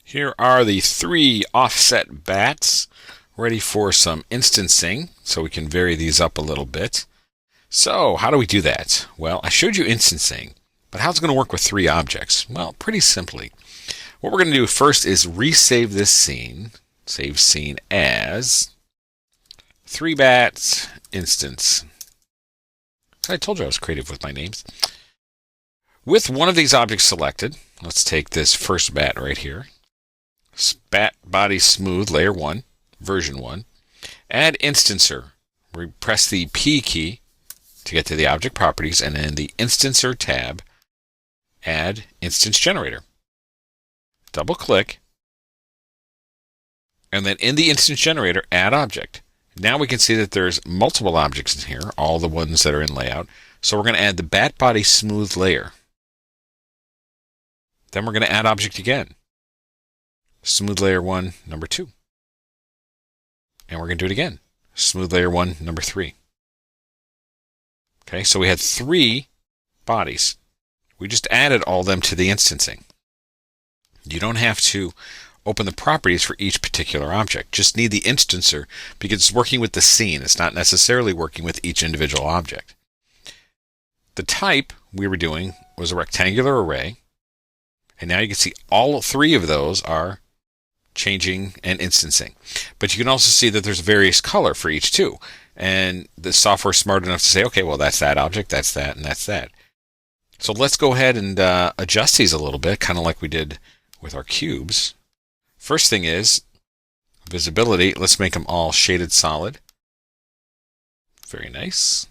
Here are the 3 offset bats ready for some instancing, so we can vary these up a little bit. So how do we do that? Well, I showed you instancing, but how's it going to work with 3 objects? Well, pretty simply. What we're going to do first is resave this scene. Save scene as 3 bats instance. I told you I was creative with my names. With one of these objects selected, let's take this first bat right here. Bat body smooth layer 1, version 1. Add instancer. We press the P key to get to the object properties, and in the instancer tab, add instance generator. Double click, and then in the instance generator, add object. Now we can see that there's multiple objects in here, all the ones that are in layout. So we're going to add the bat body smooth layer. Then we're going to add object again. Smooth layer 1, number 2. And we're going to do it again. Smooth layer 1, number 3. Okay, so we had 3 bodies. We just added all of them to the instancing. You don't have to open the properties for each particular object. Just need the instancer because it's working with the scene. It's not necessarily working with each individual object. The type we were doing was a rectangular array. And now you can see all 3 of those are changing and instancing. But you can also see that there's various color for each too. And the software is smart enough to say, okay, well, that's that object, that's that, and that's that. So let's go ahead and adjust these a little bit, kind of like we did with our cubes. First thing is visibility. Let's make them all shaded solid. Very nice.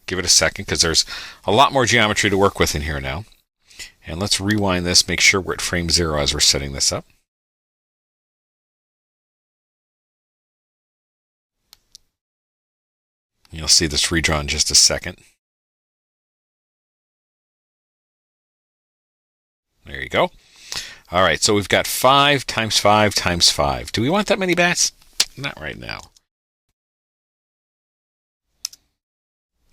Give it a second because there's a lot more geometry to work with in here now. And let's rewind this, make sure we're at frame 0 as we're setting this up. You'll see this redraw in just a second. There you go. All right, so we've got 5 times 5 times 5. Do we want that many bats? Not right now.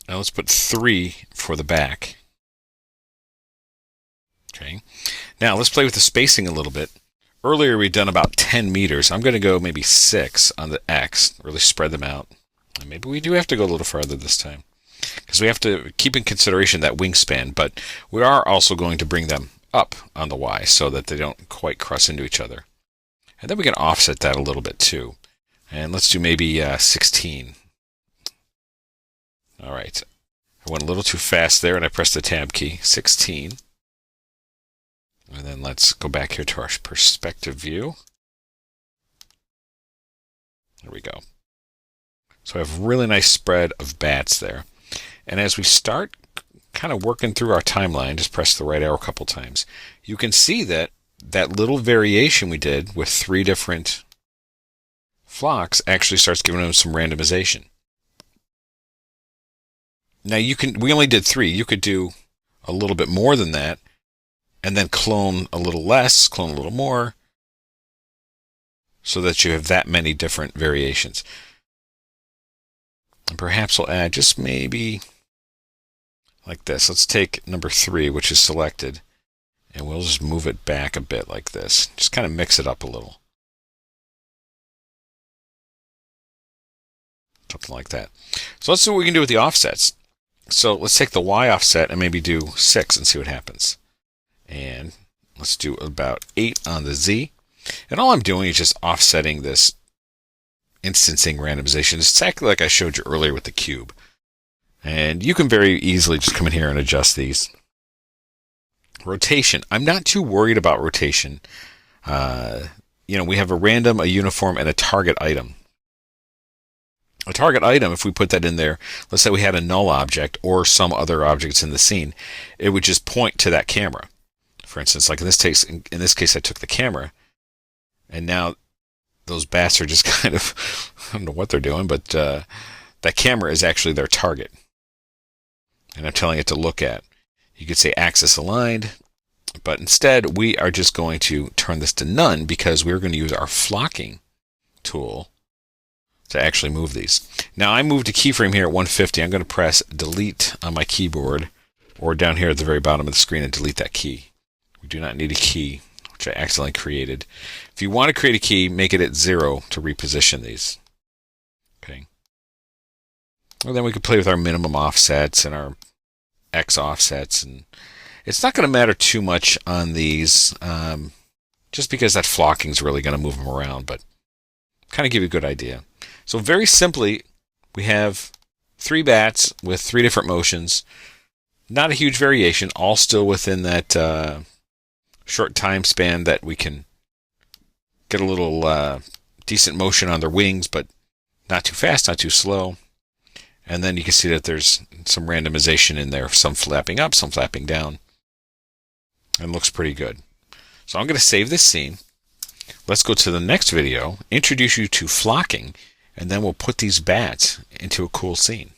Now let's put 3 for the back. Okay. Now let's play with the spacing a little bit. Earlier we'd done about 10 meters. I'm going to go maybe 6 on the X, really spread them out. And maybe we do have to go a little farther this time because we have to keep in consideration that wingspan, but we are also going to bring them up on the Y so that they don't quite cross into each other. And then we can offset that a little bit too. And let's do maybe 16. All right. I went a little too fast there and I pressed the tab key. 16. And then let's go back here to our perspective view. There we go. So I have a really nice spread of bats there. And as we start kind of working through our timeline, just press the right arrow a couple times, you can see that that little variation we did with 3 different flocks actually starts giving them some randomization. Now we only did 3. You could do a little bit more than that and then clone a little less, clone a little more, so that you have that many different variations. And perhaps we'll add just maybe like this. Let's take number 3, which is selected, and we'll just move it back a bit like this. Just kind of mix it up a little. Something like that. So let's see what we can do with the offsets. So let's take the Y offset and maybe do 6 and see what happens. And let's do about 8 on the Z. And all I'm doing is just offsetting this instancing randomization. It's exactly like I showed you earlier with the cube. And you can very easily just come in here and adjust these. Rotation. I'm not too worried about rotation. We have a random, a uniform, and a target item. A target item, if we put that in there, let's say we had a null object or some other objects in the scene, it would just point to that camera. For instance, like in this case, I took the camera, and now those bats are just kind of, I don't know what they're doing, but that camera is actually their target. And I'm telling it to look at. You could say axis aligned, but instead we are just going to turn this to none because we're going to use our flocking tool to actually move these. Now I moved a keyframe here at 150. I'm going to press delete on my keyboard or down here at the very bottom of the screen and delete that key. We do not need a key which I accidentally created. If you want to create a key, make it at 0 to reposition these. Okay. Well, then we could play with our minimum offsets and our X offsets, and it's not going to matter too much on these, just because that flocking is really going to move them around, but kind of give you a good idea. So very simply, we have 3 bats with 3 different motions. Not a huge variation, all still within that short time span that we can get a little decent motion on their wings, but not too fast, not too slow. And then you can see that there's some randomization in there, some flapping up, some flapping down. And looks pretty good. So I'm going to save this scene. Let's go to the next video, introduce you to flocking, and then we'll put these bats into a cool scene.